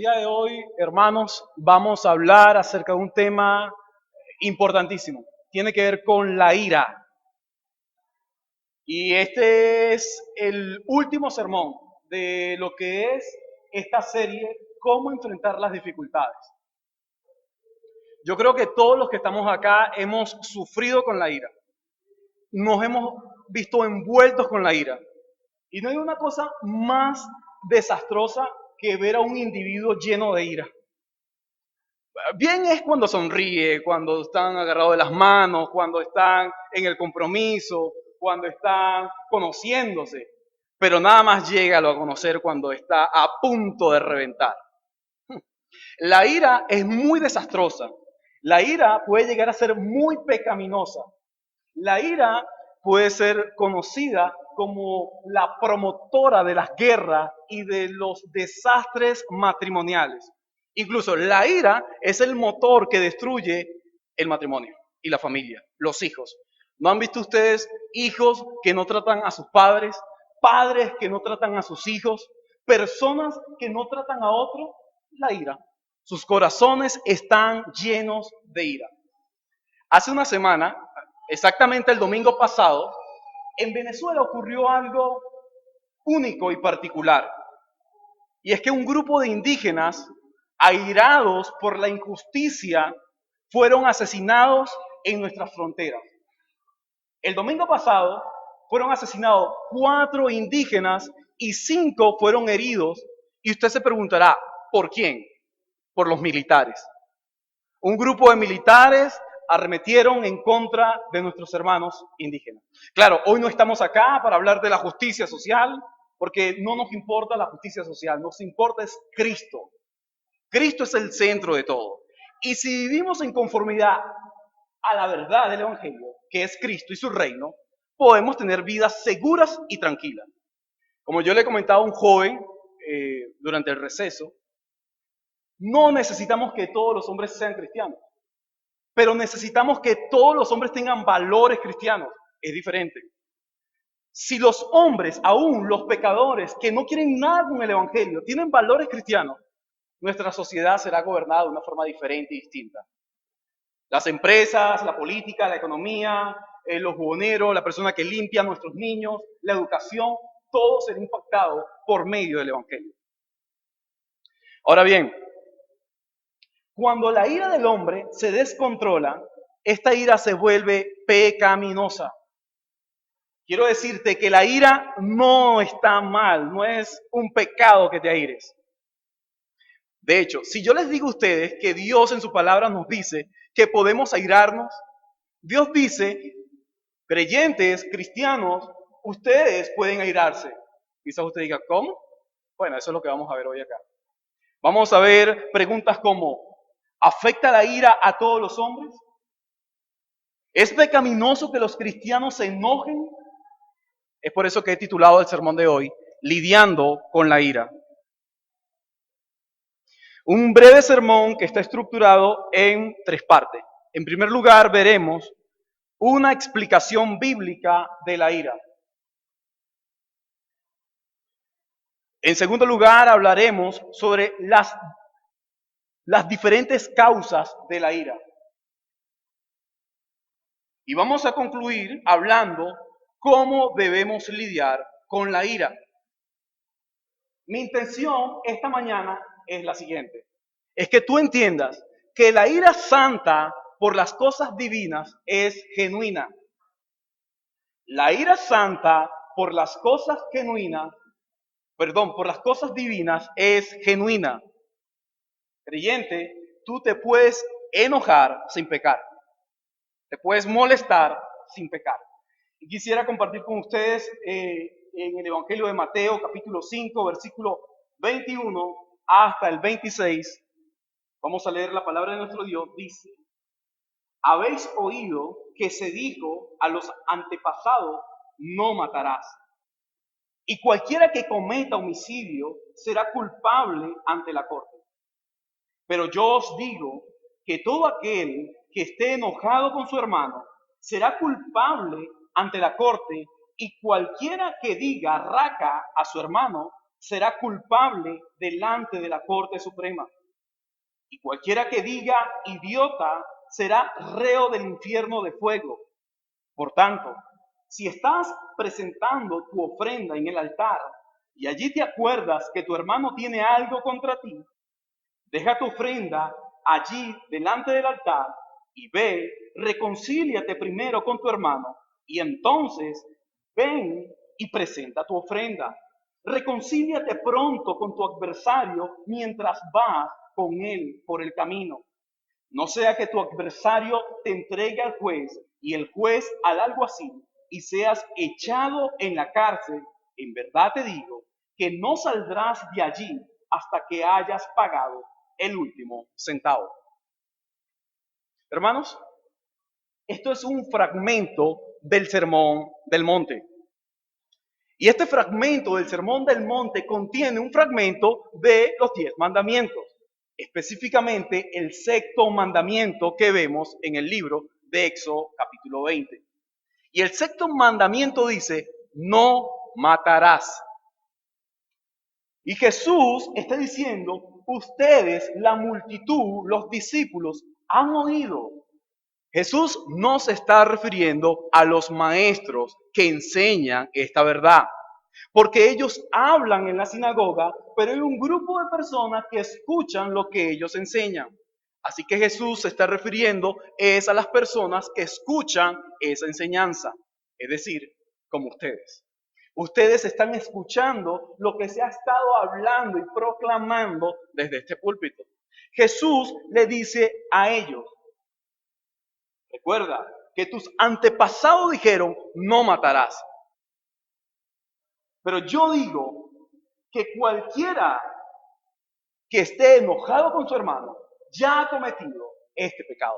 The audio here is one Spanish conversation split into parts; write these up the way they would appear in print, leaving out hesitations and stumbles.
día de hoy, hermanos, vamos a hablar acerca de un tema importantísimo. Tiene que ver con la ira. Y este es el último sermón de lo que es esta serie, Cómo enfrentar las dificultades. Yo creo que todos los que estamos acá hemos sufrido con la ira. Nos hemos visto envueltos con la ira. Y no hay una cosa más desastrosa que ver a un individuo lleno de ira. Bien es cuando sonríe, cuando están agarrados de las manos, cuando están en el compromiso, cuando están conociéndose, pero nada más llégalo a conocer cuando está a punto de reventar. La ira es muy desastrosa. La ira puede llegar a ser muy pecaminosa. La ira puede ser conocida como la promotora de las guerras y de los desastres matrimoniales. Incluso la ira es el motor que destruye el matrimonio y la familia, los hijos. ¿No han visto ustedes hijos que no tratan a sus padres, padres que no tratan a sus hijos, personas que no tratan a otros? La ira. Sus corazones están llenos de ira. Hace una semana, exactamente el domingo pasado, en Venezuela ocurrió algo único y particular. Y es que un grupo de indígenas, airados por la injusticia, fueron asesinados en nuestras fronteras. El domingo pasado fueron asesinados 4 indígenas y 5 fueron heridos. Y usted se preguntará, ¿por quién? Por los militares. Un grupo de militares arremetieron en contra de nuestros hermanos indígenas. Claro, hoy no estamos acá para hablar de la justicia social, porque no nos importa la justicia social, nos importa es Cristo. Cristo es el centro de todo. Y si vivimos en conformidad a la verdad del Evangelio, que es Cristo y su reino, podemos tener vidas seguras y tranquilas. Como yo le comentaba a un joven durante el receso, no necesitamos que todos los hombres sean cristianos, pero necesitamos que todos los hombres tengan valores cristianos. Es diferente. Si los hombres, aún los pecadores, que no quieren nada con el Evangelio, tienen valores cristianos, nuestra sociedad será gobernada de una forma diferente y distinta. Las empresas, la política, la economía, los buhoneros, la persona que limpia a nuestros niños, la educación, todo será impactado por medio del Evangelio. Ahora bien, cuando la ira del hombre se descontrola, esta ira se vuelve pecaminosa. Quiero decirte que la ira no está mal, no es un pecado que te aires. De hecho, si yo les digo a ustedes que Dios en su palabra nos dice que podemos airarnos, Dios dice, creyentes, cristianos, ustedes pueden airarse. Quizás usted diga, ¿cómo? Bueno, eso es lo que vamos a ver hoy acá. Vamos a ver preguntas como, ¿afecta la ira a todos los hombres? ¿Es pecaminoso que los cristianos se enojen? Es por eso que he titulado el sermón de hoy, Lidiando con la ira. Un breve sermón que está estructurado en 3 partes. En primer lugar, veremos una explicación bíblica de la ira. En segundo lugar, hablaremos sobre las diferentes causas de la ira. Y vamos a concluir hablando cómo debemos lidiar con la ira. Mi intención esta mañana es la siguiente. Es que tú entiendas que la ira santa por las cosas divinas es genuina. La ira santa por las cosas por las cosas divinas es genuina. Creyente, tú te puedes enojar sin pecar. Te puedes molestar sin pecar. Y quisiera compartir con ustedes en el Evangelio de Mateo, capítulo 5, versículo 21 hasta el 26. Vamos a leer la palabra de nuestro Dios. Dice, habéis oído que se dijo a los antepasados, no matarás. Y cualquiera que cometa homicidio será culpable ante la corte. Pero yo os digo que todo aquel que esté enojado con su hermano será culpable ante la corte, y cualquiera que diga raca a su hermano será culpable delante de la Corte Suprema. Y cualquiera que diga idiota será reo del infierno de fuego. Por tanto, si estás presentando tu ofrenda en el altar y allí te acuerdas que tu hermano tiene algo contra ti, deja tu ofrenda allí delante del altar y ve, reconcíliate primero con tu hermano y entonces ven y presenta tu ofrenda. Reconcíliate pronto con tu adversario mientras vas con él por el camino. No sea que tu adversario te entregue al juez y el juez al alguacil y seas echado en la cárcel. En verdad te digo que no saldrás de allí hasta que hayas pagado el último centavo. Hermanos, esto es un fragmento del Sermón del Monte. Y este fragmento del Sermón del Monte contiene un fragmento de los 10 mandamientos, específicamente el sexto mandamiento que vemos en el libro de Éxodo capítulo 20. Y el sexto mandamiento dice, no matarás. Y Jesús está diciendo, ustedes, la multitud, los discípulos, han oído. Jesús no se está refiriendo a los maestros que enseñan esta verdad, porque ellos hablan en la sinagoga, pero hay un grupo de personas que escuchan lo que ellos enseñan. Así que Jesús se está refiriendo es a las personas que escuchan esa enseñanza, es decir, como ustedes. Ustedes están escuchando lo que se ha estado hablando y proclamando desde este púlpito. Jesús le dice a ellos, recuerda que tus antepasados dijeron, no matarás. Pero yo digo que cualquiera que esté enojado con su hermano ya ha cometido este pecado.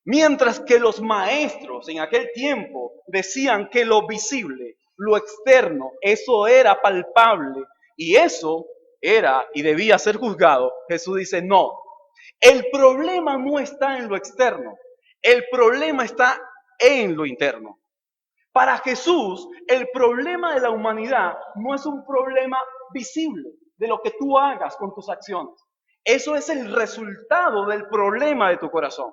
Mientras que los maestros en aquel tiempo decían que lo visible, lo externo, eso era palpable y eso era y debía ser juzgado, Jesús dice, no, el problema no está en lo externo, el problema está en lo interno. Para Jesús, el problema de la humanidad no es un problema visible de lo que tú hagas con tus acciones. Eso es el resultado del problema de tu corazón.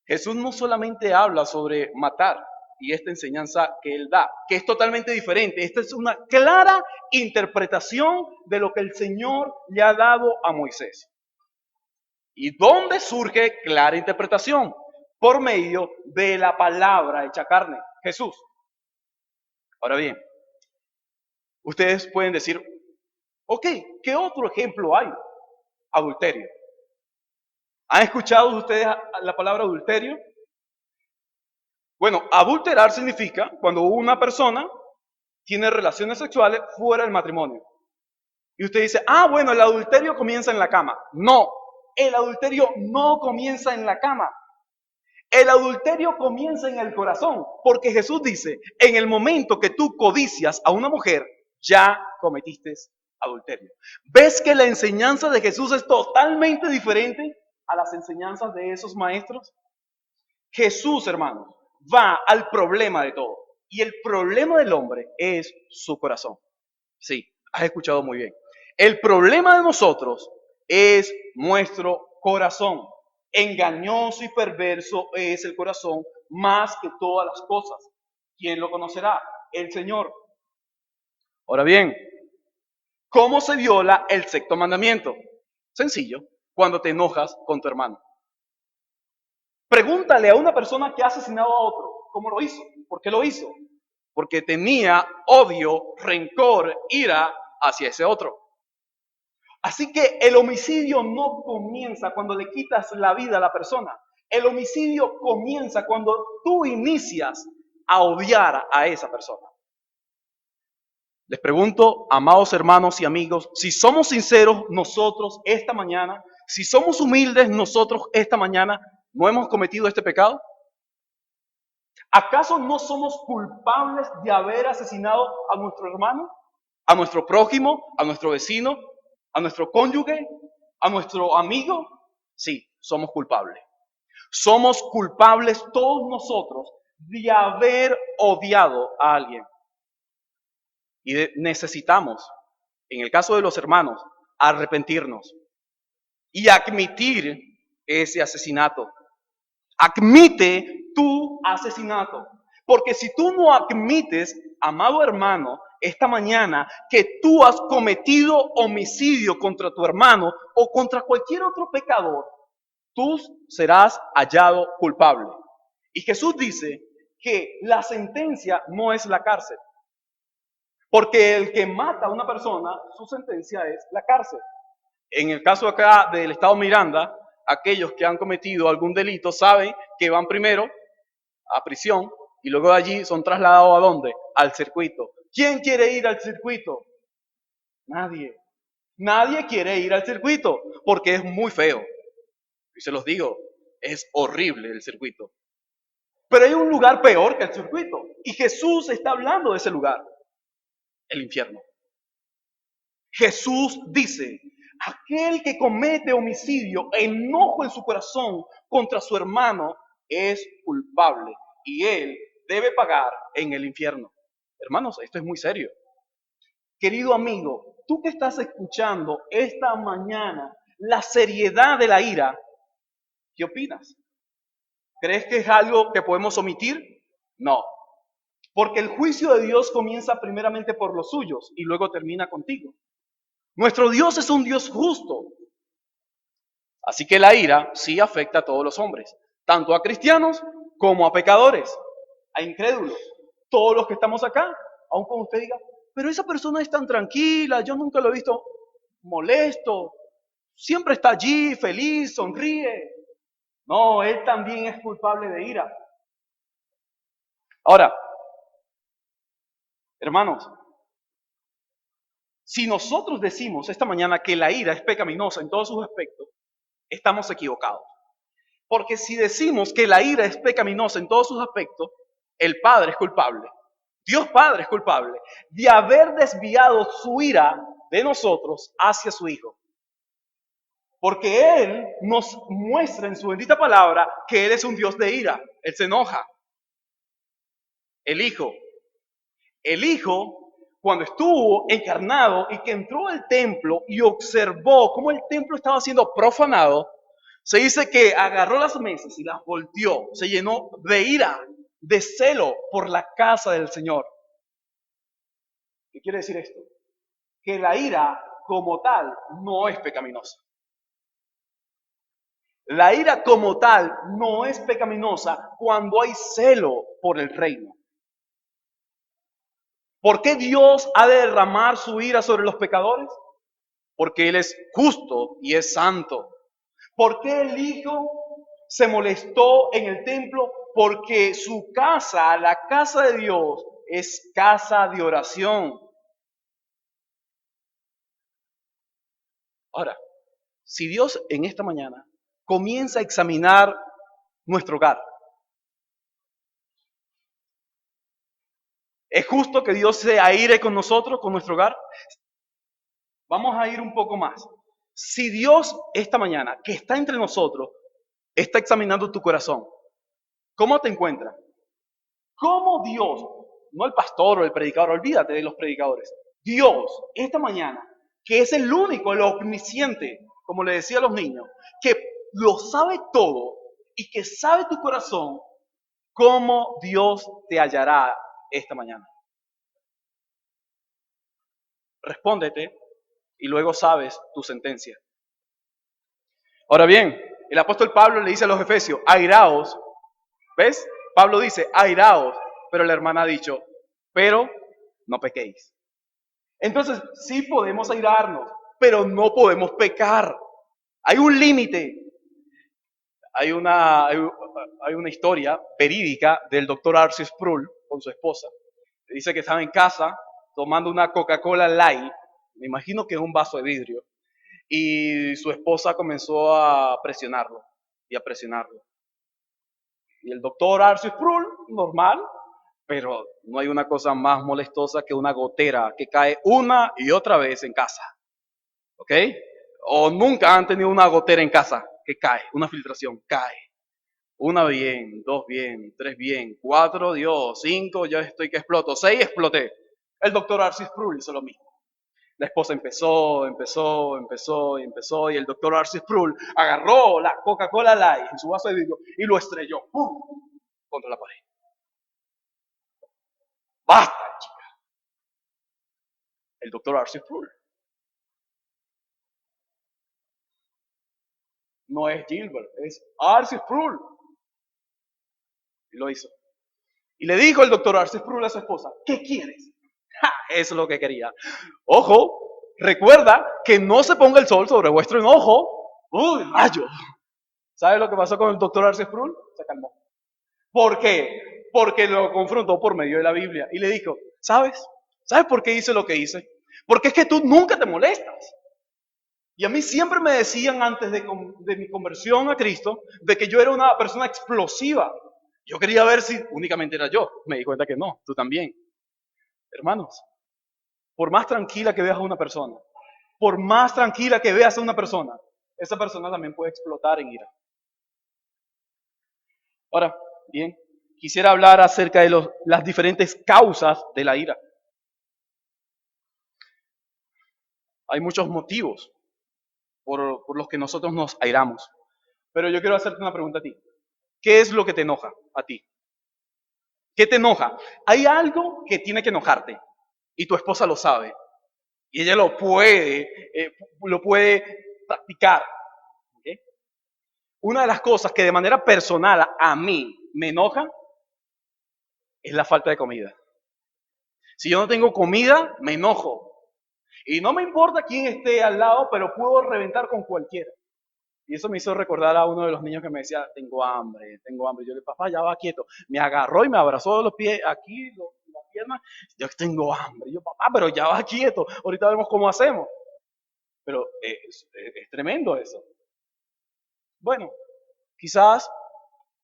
Jesús no solamente habla sobre matar y esta enseñanza que él da, que es totalmente diferente. Esta es una clara interpretación de lo que el Señor le ha dado a Moisés. ¿Y dónde surge clara interpretación? Por medio de la palabra hecha carne, Jesús. Ahora bien, ustedes pueden decir, ok, ¿qué otro ejemplo hay? Adulterio. ¿Han escuchado ustedes la palabra adulterio? Bueno, adulterar significa cuando una persona tiene relaciones sexuales fuera del matrimonio. Y usted dice, ah, bueno, el adulterio comienza en la cama. No, el adulterio no comienza en la cama. El adulterio comienza en el corazón, porque Jesús dice, en el momento que tú codicias a una mujer, ya cometiste adulterio. ¿Ves que la enseñanza de Jesús es totalmente diferente a las enseñanzas de esos maestros? Jesús, hermanos, va al problema de todo. Y el problema del hombre es su corazón. Sí, has escuchado muy bien. El problema de nosotros es nuestro corazón. Engañoso y perverso es el corazón más que todas las cosas. ¿Quién lo conocerá? El Señor. Ahora bien, ¿cómo se viola el sexto mandamiento? Sencillo, cuando te enojas con tu hermano. Pregúntale a una persona que ha asesinado a otro, ¿cómo lo hizo? ¿Por qué lo hizo? Porque tenía odio, rencor, ira hacia ese otro. Así que el homicidio no comienza cuando le quitas la vida a la persona. El homicidio comienza cuando tú inicias a odiar a esa persona. Les pregunto, amados hermanos y amigos, si somos sinceros nosotros esta mañana, si somos humildes nosotros esta mañana, ¿no hemos cometido este pecado? ¿Acaso no somos culpables de haber asesinado a nuestro hermano, a nuestro prójimo, a nuestro vecino, a nuestro cónyuge, a nuestro amigo? Sí, somos culpables. Somos culpables todos nosotros de haber odiado a alguien. necesitamos, en el caso de los hermanos, arrepentirnos y admitir ese asesinato. Admite tu asesinato. Porque si tú no admites, amado hermano, esta mañana que tú has cometido homicidio contra tu hermano o contra cualquier otro pecador, tú serás hallado culpable. Y Jesús dice que la sentencia no es la cárcel. Porque el que mata a una persona, su sentencia es la cárcel. En el caso acá del estado Miranda, aquellos que han cometido algún delito saben que van primero a prisión y luego de allí son trasladados ¿a dónde? Al circuito. ¿Quién quiere ir al circuito? Nadie. Nadie quiere ir al circuito porque es muy feo. Y se los digo, es horrible el circuito. Pero hay un lugar peor que el circuito. Y Jesús está hablando de ese lugar. El infierno. Jesús dice, aquel que comete homicidio, enojo en su corazón contra su hermano, es culpable y él debe pagar en el infierno. Hermanos, esto es muy serio. Querido amigo, tú que estás escuchando esta mañana la seriedad de la ira, ¿qué opinas? ¿Crees que es algo que podemos omitir? No, porque el juicio de Dios comienza primeramente por los suyos y luego termina contigo. Nuestro Dios es un Dios justo. Así que la ira sí afecta a todos los hombres, tanto a cristianos como a pecadores, a incrédulos. Todos los que estamos acá, aun cuando usted diga, pero esa persona es tan tranquila, yo nunca lo he visto molesto, siempre está allí, feliz, sonríe. No, él también es culpable de ira. Ahora, hermanos, si nosotros decimos esta mañana que la ira es pecaminosa en todos sus aspectos, estamos equivocados. Porque si decimos que la ira es pecaminosa en todos sus aspectos, el Padre es culpable. Dios Padre es culpable de haber desviado su ira de nosotros hacia su Hijo. Porque Él nos muestra en su bendita palabra que Él es un Dios de ira. Él se enoja. El Hijo, cuando estuvo encarnado y que entró al templo y observó cómo el templo estaba siendo profanado, se dice que agarró las mesas y las volteó, se llenó de ira, de celo por la casa del Señor. ¿Qué quiere decir esto? Que la ira como tal no es pecaminosa. La ira como tal no es pecaminosa cuando hay celo por el reino. ¿Por qué Dios ha de derramar su ira sobre los pecadores? Porque Él es justo y es santo. ¿Por qué el Hijo se molestó en el templo? Porque su casa, la casa de Dios, es casa de oración. Ahora, si Dios en esta mañana comienza a examinar nuestro hogar, ¿es justo que Dios se aire con nosotros, con nuestro hogar? Vamos a ir un poco más. Si Dios esta mañana, que está entre nosotros, está examinando tu corazón, ¿cómo te encuentras? ¿Cómo Dios, no el pastor o el predicador, olvídate de los predicadores, Dios esta mañana, que es el único, el omnisciente, como le decía a los niños, que lo sabe todo y que sabe tu corazón, ¿cómo Dios te hallará esta mañana? Respóndete y luego sabes tu sentencia. Ahora bien, el apóstol Pablo le dice a los efesios, airaos, ¿ves? Pablo dice, airaos, pero la hermana ha dicho, pero no pequéis. Entonces, sí podemos airarnos, pero no podemos pecar. Hay un límite. Hay una historia verídica del doctor Arthur Sproul con su esposa. Dice que estaba en casa tomando una Coca-Cola Light, me imagino que en un vaso de vidrio, y su esposa comenzó a presionarlo y a presionarlo. Y el doctor Arthur Sproul, normal, pero no hay una cosa más molestosa que una gotera que cae una y otra vez en casa. ¿Ok? O nunca han tenido una gotera en casa que cae, una filtración, cae. Una bien, dos bien, tres bien, cuatro, Dios, cinco, ya estoy que exploto, seis, exploté. El doctor Arcis Sproul hizo lo mismo. La esposa empezó, y el doctor Arcis Sproul agarró la Coca-Cola Light en su vaso de vidrio y lo estrelló, ¡pum!, contra la pared. ¡Basta, chica! El doctor Arcis Sproul. No es Gilbert, es Arcis Sproul. Y lo hizo. Y le dijo el doctor Arcis Sproul a su esposa, ¿qué quieres? ¡Ja! Eso es lo que quería. Ojo, recuerda que no se ponga el sol sobre vuestro enojo. ¡Uy, rayo! ¿Sabe lo que pasó con el doctor Arcis Sproul? Se calmó. ¿Por qué? Porque lo confrontó por medio de la Biblia y le dijo, ¿sabes? ¿Sabes por qué hice lo que hice? Porque es que tú nunca te molestas. Y a mí siempre me decían antes de mi conversión a Cristo, de que yo era una persona explosiva. Yo quería ver si únicamente era yo. Me di cuenta que no, tú también. Hermanos, por más tranquila que veas a una persona, por más tranquila que veas a una persona, esa persona también puede explotar en ira. Ahora, bien, quisiera hablar acerca de las diferentes causas de la ira. Hay muchos motivos por los que nosotros nos airamos. Pero yo quiero hacerte una pregunta a ti. ¿Qué es lo que te enoja a ti? ¿Qué te enoja? Hay algo que tiene que enojarte y tu esposa lo sabe y ella lo puede practicar. ¿Okay? Una de las cosas que de manera personal a mí me enoja es la falta de comida. Si yo no tengo comida, me enojo. Y no me importa quién esté al lado, pero puedo reventar con cualquiera. Y eso me hizo recordar a uno de los niños que me decía, tengo hambre, tengo hambre. Yo le dije, papá, ya va quieto. Me agarró y me abrazó de los pies, aquí, las piernas. Yo tengo hambre. Yo, papá, pero ya va quieto. Ahorita vemos cómo hacemos. Pero es tremendo eso. Bueno, quizás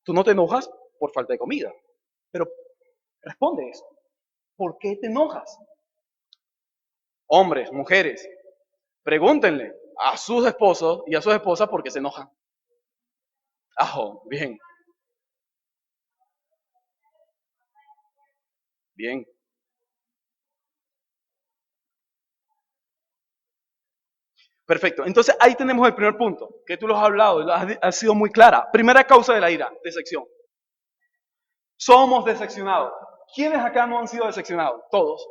tú no te enojas por falta de comida. Pero responde eso. ¿Por qué te enojas? Hombres, mujeres, pregúntenle a sus esposos y a sus esposas por qué se enojan. Bien. Bien. Perfecto. Entonces ahí tenemos el primer punto, que tú lo has hablado, has sido muy clara. Primera causa de la ira, decepción. Somos decepcionados. ¿Quiénes acá no han sido decepcionados? Todos.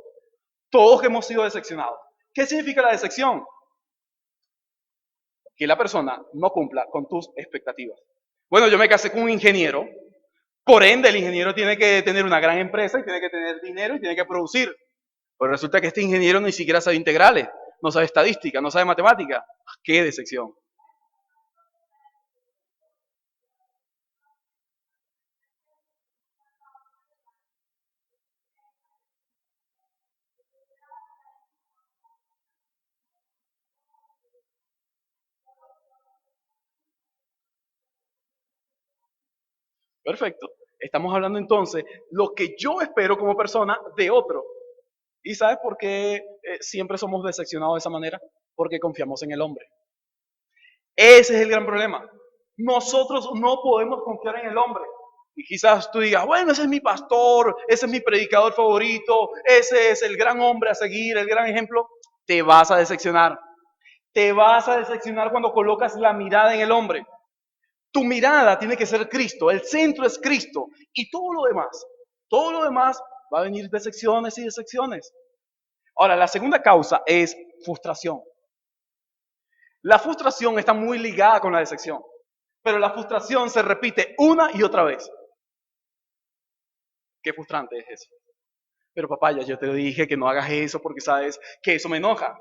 Todos hemos sido decepcionados. ¿Qué significa la decepción? Que la persona no cumpla con tus expectativas. Bueno, yo me casé con un ingeniero, por ende el ingeniero tiene que tener una gran empresa y tiene que tener dinero y tiene que producir. Pero resulta que este ingeniero ni siquiera sabe integrales, no sabe estadística, no sabe matemática. ¡Qué decepción! Perfecto. Estamos hablando entonces lo que yo espero como persona de otro. ¿Y sabes por qué siempre somos decepcionados de esa manera? Porque confiamos en el hombre. Ese es el gran problema. Nosotros no podemos confiar en el hombre. Y quizás tú digas, bueno, ese es mi pastor, ese es mi predicador favorito, ese es el gran hombre a seguir, el gran ejemplo. Te vas a decepcionar. Te vas a decepcionar cuando colocas la mirada en el hombre. Tu mirada tiene que ser Cristo, el centro es Cristo. Y todo lo demás va a venir decepciones y decepciones. Ahora, la segunda causa es frustración. La frustración está muy ligada con la decepción, pero la frustración se repite una y otra vez. Qué frustrante es eso. Pero papá, ya yo te dije que no hagas eso porque sabes que eso me enoja.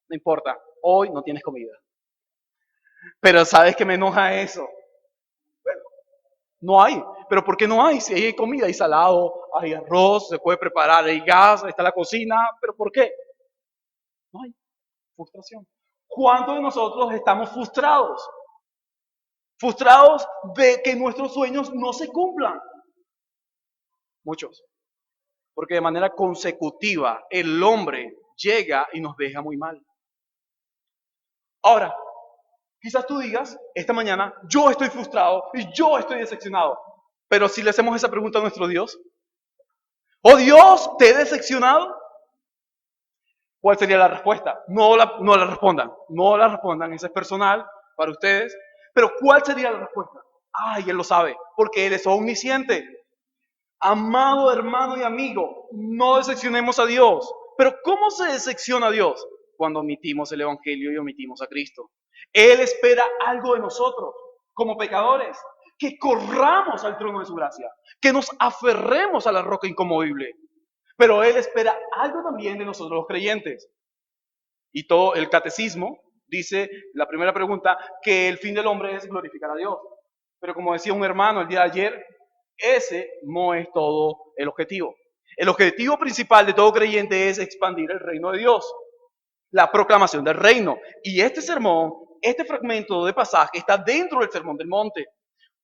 No importa, hoy no tienes comida. Pero sabes que me enoja eso. Bueno, no hay. ¿Pero por qué no hay? Si hay comida, hay salado, hay arroz, se puede preparar, hay gas, está la cocina. ¿Pero por qué? No hay. Frustración. ¿Cuántos de nosotros estamos frustrados? Frustrados de que nuestros sueños no se cumplan. Muchos. Porque de manera consecutiva el hombre llega y nos deja muy mal. Ahora, quizás tú digas, esta mañana, yo estoy frustrado y yo estoy decepcionado. Pero si le hacemos esa pregunta a nuestro Dios, ¿oh Dios, te he decepcionado? ¿Cuál sería la respuesta? No la respondan, no la respondan, eso es personal para ustedes. Pero ¿cuál sería la respuesta? Ay, Él lo sabe, porque Él es omnisciente. Amado hermano y amigo, no decepcionemos a Dios. Pero ¿cómo se decepciona a Dios? Cuando omitimos el Evangelio y omitimos a Cristo. Él espera algo de nosotros, como pecadores, que corramos al trono de su gracia, que nos aferremos a la roca inconmovible. Pero Él espera algo también de nosotros los creyentes. Y todo el catecismo dice, la primera pregunta, que el fin del hombre es glorificar a Dios. Pero como decía un hermano el día de ayer, ese no es todo el objetivo. El objetivo principal de todo creyente es expandir el reino de Dios, la proclamación del reino. Y este sermón, este fragmento de pasaje está dentro del sermón del monte.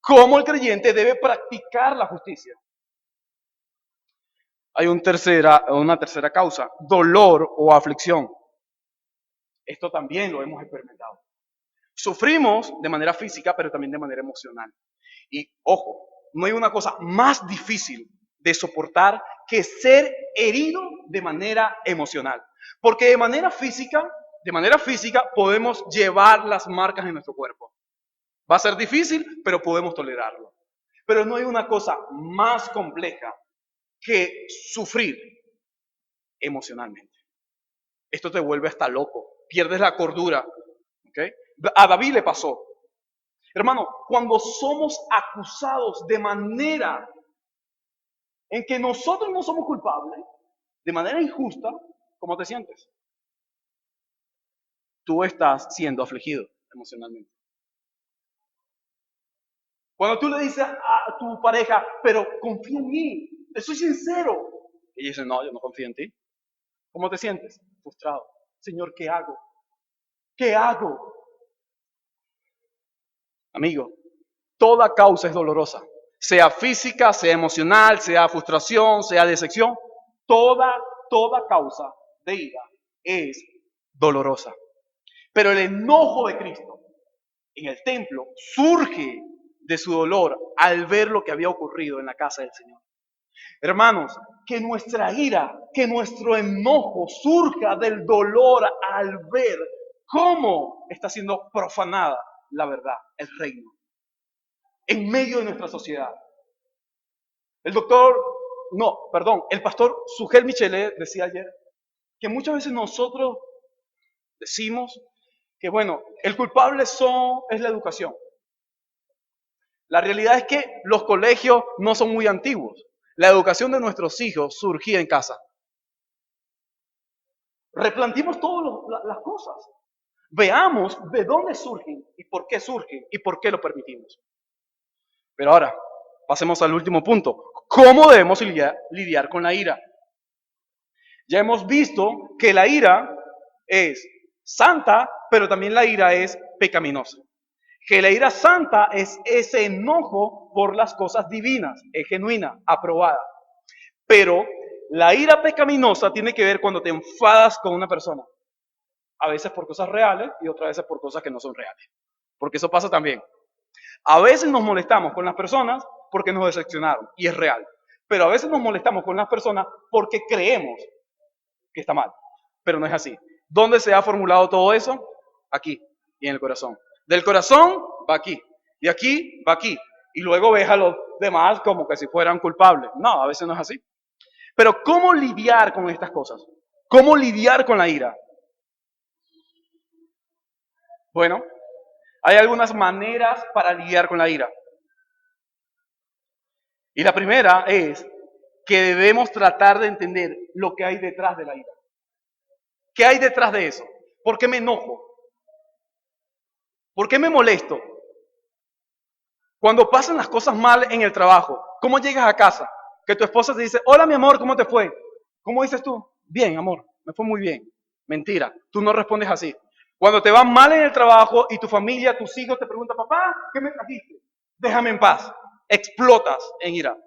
Cómo el creyente debe practicar la justicia. Hay una tercera causa, dolor o aflicción. Esto también lo hemos experimentado. Sufrimos de manera física, pero también de manera emocional. Y ojo, no hay una cosa más difícil de soportar que ser herido de manera emocional. Porque de manera física podemos llevar las marcas en nuestro cuerpo. Va a ser difícil, pero podemos tolerarlo. Pero no hay una cosa más compleja que sufrir emocionalmente. Esto te vuelve hasta loco, pierdes la cordura. ¿Okay? A David le pasó. Hermano, cuando somos acusados de manera en que nosotros no somos culpables, de manera injusta, ¿cómo te sientes? Tú estás siendo afligido emocionalmente. Cuando tú le dices a tu pareja, pero confía en mí, soy sincero, y ella dice, no, yo no confío en ti. ¿Cómo te sientes? Frustrado. Señor, ¿qué hago? ¿Qué hago? Amigo, toda causa es dolorosa. Sea física, sea emocional, sea frustración, sea decepción. Toda causa de ira es dolorosa. Pero el enojo de Cristo en el templo surge de su dolor al ver lo que había ocurrido en la casa del Señor. Hermanos, que nuestra ira, que nuestro enojo surja del dolor al ver cómo está siendo profanada la verdad, el reino, en medio de nuestra sociedad. El pastor Sugel Michelet decía ayer que muchas veces nosotros decimos que, bueno, el culpable es la educación. La realidad es que los colegios no son muy antiguos. La educación de nuestros hijos surgía en casa. Replanteemos todas las cosas. Veamos de dónde surgen y por qué lo permitimos. Pero ahora, pasemos al último punto. ¿Cómo debemos lidiar con la ira? Ya hemos visto que la ira es santa, pero también la ira es pecaminosa. Que la ira santa es ese enojo por las cosas divinas, es genuina, aprobada. Pero la ira pecaminosa tiene que ver cuando te enfadas con una persona. A veces por cosas reales y otras veces por cosas que no son reales. Porque eso pasa también. A veces nos molestamos con las personas porque nos decepcionaron y es real. Pero a veces nos molestamos con las personas porque creemos que está mal. Pero no es así. ¿Dónde se ha formulado todo eso? Aquí y en el corazón. Del corazón va aquí. De aquí va aquí. Y luego ves a los demás como que si fueran culpables. No, a veces no es así. Pero ¿cómo lidiar con estas cosas? ¿Cómo lidiar con la ira? Bueno, hay algunas maneras para lidiar con la ira. Y la primera es que debemos tratar de entender lo que hay detrás de la ira. ¿Qué hay detrás de eso? ¿Por qué me enojo? ¿Por qué me molesto? Cuando pasan las cosas mal en el trabajo, ¿cómo llegas a casa? Que tu esposa te dice, hola mi amor, ¿cómo te fue? ¿Cómo dices tú? Bien, amor, me fue muy bien. Mentira, tú no respondes así. Cuando te va mal en el trabajo y tu familia, tus hijos te preguntan, papá, ¿qué me trajiste? Déjame en paz. Explotas en ira.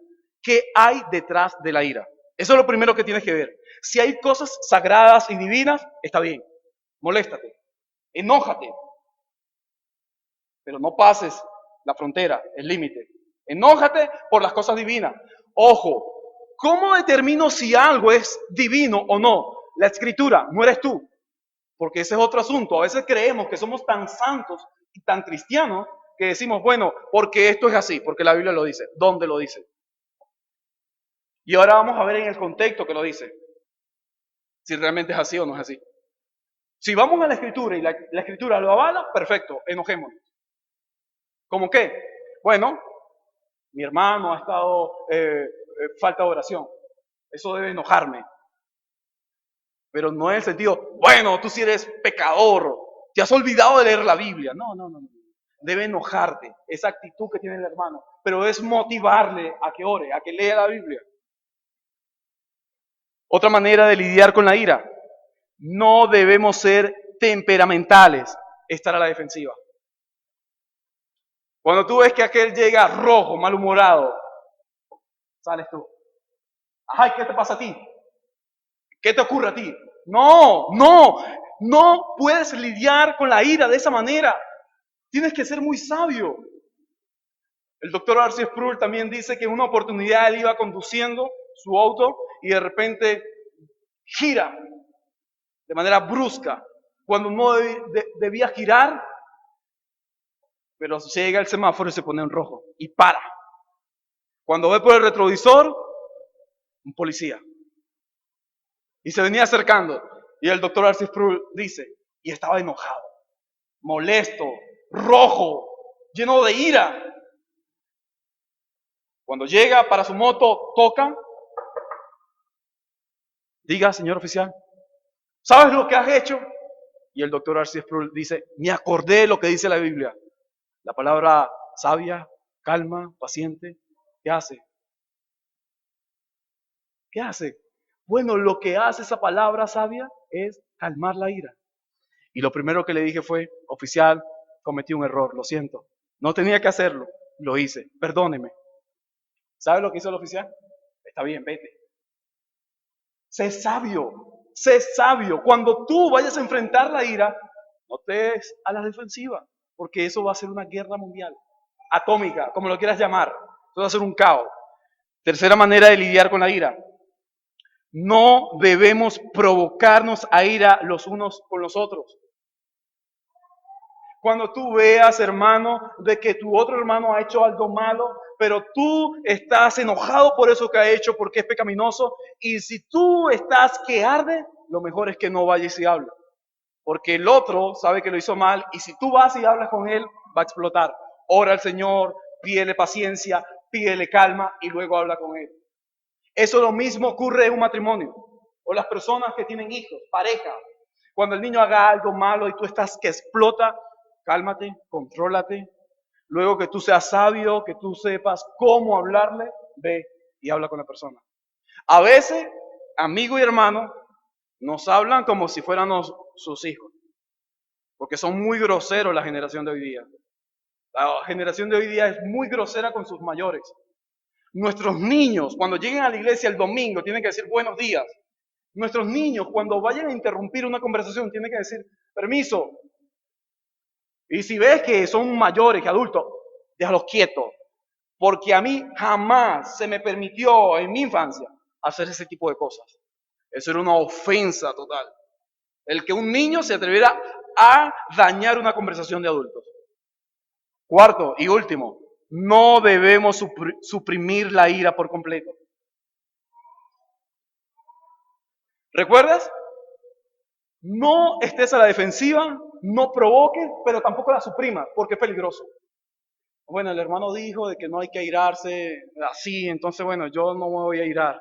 ¿Qué hay detrás de la ira? Eso es lo primero que tienes que ver. Si hay cosas sagradas y divinas, está bien. Moléstate. Enójate. Pero no pases la frontera, el límite. Enójate por las cosas divinas. Ojo, ¿cómo determino si algo es divino o no? la Escritura, no eres tú. Porque ese es otro asunto. A veces creemos que somos tan santos y tan cristianos que decimos, bueno, porque esto es así, porque la Biblia lo dice. ¿Dónde lo dice? Y ahora vamos a ver en el contexto que lo dice. Si realmente es así o no es así. Si vamos a la Escritura y la Escritura lo avala, perfecto, enojémonos. ¿Cómo qué? Bueno, mi hermano ha estado falta de oración. Eso debe enojarme. Pero no en el sentido, bueno, tú sí eres pecador, te has olvidado de leer la Biblia. No, no, no, no. Debe enojarte esa actitud que tiene el hermano, pero es motivarle a que ore, a que lea la Biblia. Otra manera de lidiar con la ira, no debemos ser temperamentales, estar a la defensiva. Cuando tú ves que aquel llega rojo, malhumorado, sales tú. Ay, ¿qué te pasa a ti? ¿Qué te ocurre a ti? No, no, no puedes lidiar con la ira de esa manera. Tienes que ser muy sabio. El doctor Arceus Sproul también dice que en una oportunidad él iba conduciendo su auto y de repente gira de manera brusca cuando no debía girar, pero llega el semáforo y se pone en rojo y para. Cuando ve por el retrovisor, un policía. Y se venía acercando. Y el doctor Arceus Sproul dice, y estaba enojado, molesto, rojo, lleno de ira. Cuando llega para su moto, toca. Diga, señor oficial, ¿sabes lo que has hecho? Y el doctor Arceus Sproul dice, me acordé de lo que dice la Biblia. La palabra sabia, calma, paciente. ¿Qué hace? ¿Qué hace? Bueno, lo que hace esa palabra sabia es calmar la ira. Y lo primero que le dije fue, oficial, cometí un error, lo siento. No tenía que hacerlo, lo hice, perdóneme. ¿Sabe lo que hizo el oficial? Está bien, vete. Sé sabio, sé sabio. Cuando tú vayas a enfrentar la ira, no te des a la defensiva, porque eso va a ser una guerra mundial, atómica, como lo quieras llamar. Eso va a ser un caos. Tercera manera de lidiar con la ira. No debemos provocarnos a ira los unos con los otros. Cuando tú veas, hermano, de que tu otro hermano ha hecho algo malo, pero tú estás enojado por eso que ha hecho, porque es pecaminoso, y si tú estás que arde, lo mejor es que no vayas y hables. Porque el otro sabe que lo hizo mal, y si tú vas y hablas con él, va a explotar. Ora al Señor, pídele paciencia, pídele calma, y luego habla con él. Eso lo mismo ocurre en un matrimonio, o las personas que tienen hijos, pareja. Cuando el niño haga algo malo y tú estás que explota, cálmate, contrólate. Luego que tú seas sabio, que tú sepas cómo hablarle, ve y habla con la persona. A veces, amigo y hermano, nos hablan como si fuéramos sus hijos, porque son muy groseros la generación de hoy día. La generación de hoy día es muy grosera con sus mayores. Nuestros niños, cuando lleguen a la iglesia el domingo, tienen que decir buenos días. Nuestros niños, cuando vayan a interrumpir una conversación, tienen que decir permiso. Y si ves que son mayores que adultos, déjalos quietos. Porque a mí jamás se me permitió en mi infancia hacer ese tipo de cosas. Eso era una ofensa total. El que un niño se atreviera a dañar una conversación de adultos. Cuarto y último, no debemos suprimir la ira por completo. ¿Recuerdas? No estés a la defensiva, no provoques, pero tampoco la suprimas, porque es peligroso. Bueno, el hermano dijo de que no hay que airarse así, entonces bueno, yo no me voy a irar.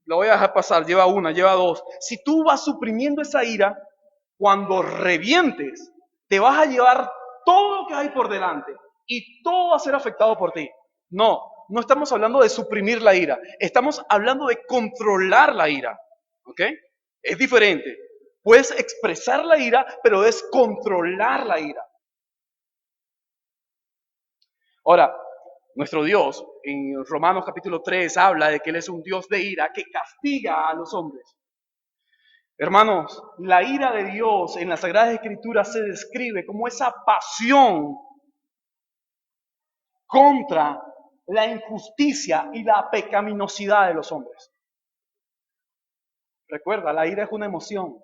Lo voy a dejar pasar, lleva una, lleva dos. Si tú vas suprimiendo esa ira, cuando revientes, te vas a llevar todo lo que hay por delante y todo va a ser afectado por ti. No, no estamos hablando de suprimir la ira, estamos hablando de controlar la ira. ¿Ok? Es diferente. Puedes expresar la ira, pero es controlar la ira. Ahora, nuestro Dios en Romanos capítulo 3 habla de que Él es un Dios de ira que castiga a los hombres. Hermanos, la ira de Dios en las Sagradas Escrituras se describe como esa pasión contra la injusticia y la pecaminosidad de los hombres. Recuerda, la ira es una emoción.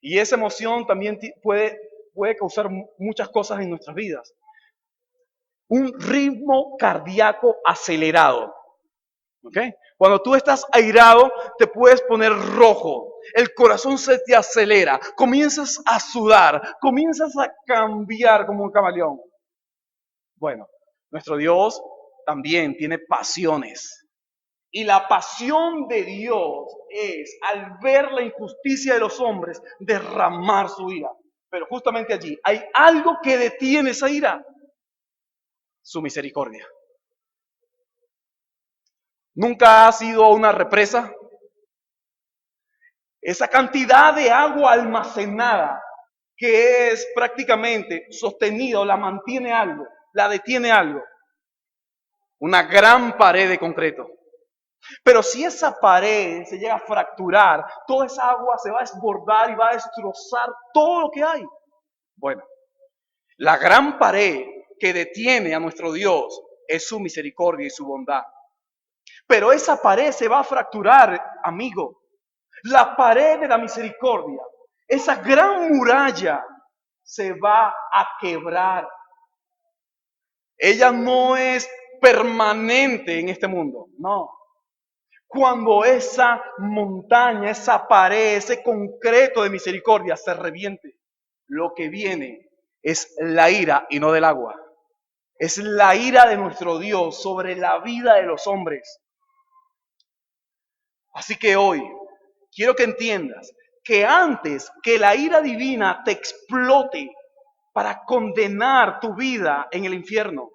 Y esa emoción también puede causar muchas cosas en nuestras vidas. Un ritmo cardíaco acelerado. ¿Ok? Cuando tú estás airado, te puedes poner rojo. El corazón se te acelera. Comienzas a sudar. Comienzas a cambiar como un camaleón. Bueno, nuestro Dios también tiene pasiones. Y la pasión de Dios es, al ver la injusticia de los hombres, derramar su ira. Pero justamente allí hay algo que detiene esa ira: su misericordia. ¿Nunca ha sido una represa? Esa cantidad de agua almacenada que es prácticamente sostenida o la mantiene algo, la detiene algo. Una gran pared de concreto. Pero si esa pared se llega a fracturar, toda esa agua se va a desbordar y va a destrozar todo lo que hay. Bueno, la gran pared que detiene a nuestro Dios es su misericordia y su bondad. Pero esa pared se va a fracturar, amigo. La pared de la misericordia, esa gran muralla, se va a quebrar. Ella no es permanente en este mundo, no. Cuando esa montaña, esa pared, ese concreto de misericordia se reviente, lo que viene es la ira y no del agua. Es la ira de nuestro Dios sobre la vida de los hombres. Así que hoy quiero que entiendas que antes que la ira divina te explote para condenar tu vida en el infierno,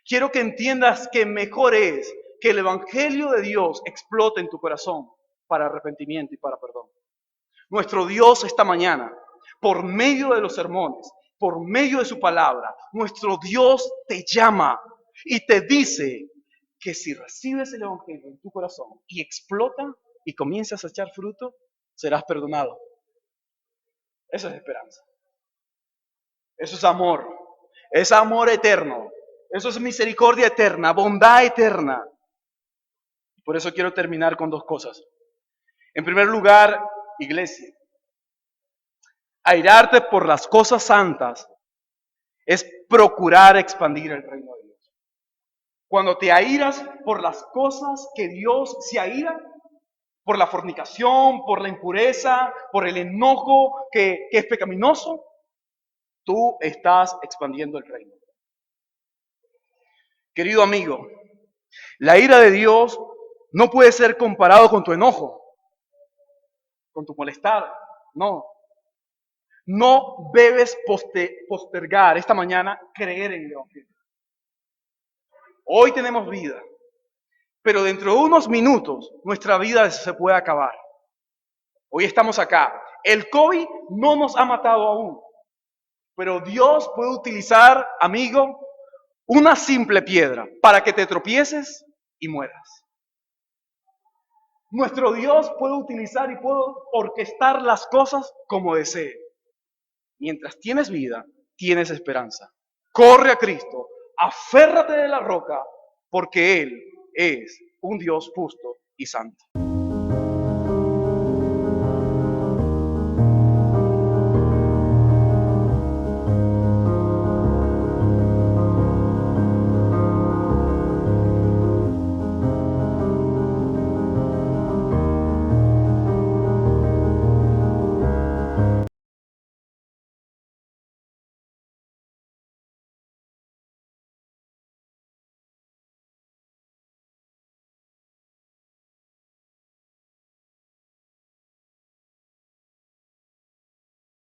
quiero que entiendas que mejor es que el Evangelio de Dios explote en tu corazón para arrepentimiento y para perdón. Nuestro Dios esta mañana, por medio de los sermones, por medio de su palabra, nuestro Dios te llama y te dice que si recibes el Evangelio en tu corazón y explota y comienzas a echar fruto, serás perdonado. Eso es esperanza. Eso es amor eterno. Eso es misericordia eterna, bondad eterna. Por eso quiero terminar con dos cosas. En primer lugar, iglesia, airarte por las cosas santas es procurar expandir el reino de Dios. Cuando te airas por las cosas que Dios se aira, por la fornicación, por la impureza, por el enojo que es pecaminoso, tú estás expandiendo el reino. Querido amigo, la ira de Dios no puede ser comparado con tu enojo, con tu molestar. No. No debes postergar esta mañana creer en el Evangelio. Hoy tenemos vida, pero dentro de unos minutos nuestra vida se puede acabar. Hoy estamos acá. El COVID no nos ha matado aún, pero Dios puede utilizar, amigo, una simple piedra para que te tropieces y mueras. Nuestro Dios puede utilizar y puede orquestar las cosas como desee. Mientras tienes vida, tienes esperanza. Corre a Cristo, aférrate de la roca, porque Él es un Dios justo y santo.